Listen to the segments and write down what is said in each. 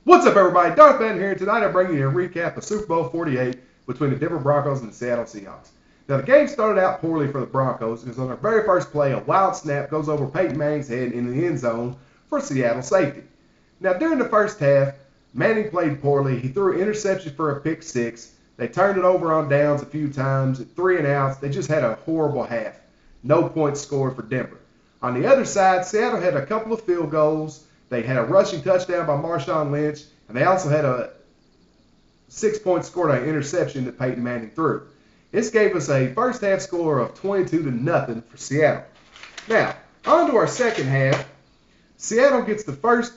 What's up, everybody? Darth Van here. Tonight I'm bringing you a recap of Super Bowl 48 between the Denver Broncos and the Seattle Seahawks. Now, the game started out poorly for the Broncos because on their very first play, a wild snap goes over Peyton Manning's head in the end zone for Seattle safety. Now, during the first half, Manning played poorly. He threw an interception for a pick six. They turned it over on downs a few times, 3 and outs. They just had a horrible half. No points scored for Denver. On the other side, Seattle had a couple of field goals. They had a rushing touchdown by Marshawn Lynch, and they also had a 6-point score on an interception that Peyton Manning threw. This gave us a first half score of 22-0 for Seattle. Now, on to our second half. Seattle gets the first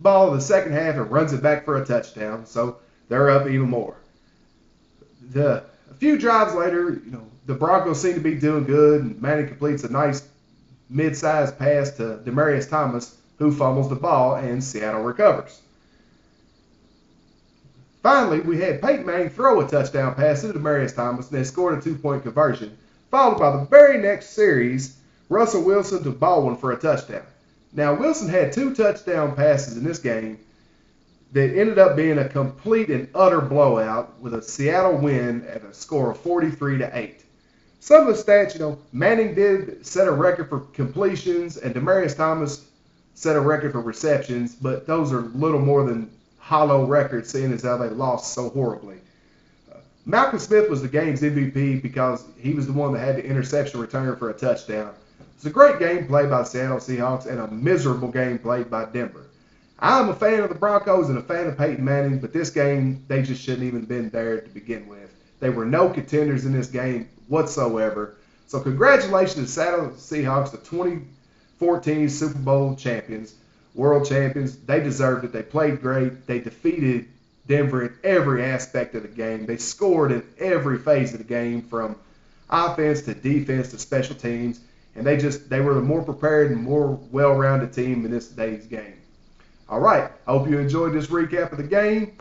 ball of the second half and runs it back for a touchdown, so they're up even more. A few drives later, the Broncos seem to be doing good, and Manning completes a nice mid-sized pass to Demaryius Thomas, who fumbles the ball, and Seattle recovers. Finally, we had Peyton Manning throw a touchdown pass to Demaryius Thomas, and they scored a 2-point conversion, followed by the very next series, Russell Wilson to Baldwin for a touchdown. Now, Wilson had 2 touchdown passes in this game that ended up being a complete and utter blowout with a Seattle win at a score of 43-8. Some of the stats, Manning did set a record for completions, and Demaryius Thomas set a record for receptions, but those are little more than hollow records, seeing as how they lost so horribly. Malcolm Smith was the game's MVP because he was the one that had the interception return for a touchdown. It was a great game played by the Seattle Seahawks and a miserable game played by Denver. I'm a fan of the Broncos and a fan of Peyton Manning, but this game, they just shouldn't even been there to begin with. They were no contenders in this game whatsoever. So congratulations to the Seattle Seahawks, the 2014 Super Bowl champions, world champions. They deserved it. They played great. They defeated Denver in every aspect of the game. They scored in every phase of the game, from offense to defense to special teams, and they were the more prepared and more well-rounded team in this day's game. All right, I hope you enjoyed this recap of the game.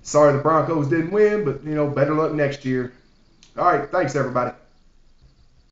Sorry the Broncos didn't win, but better luck next year. All right, thanks everybody.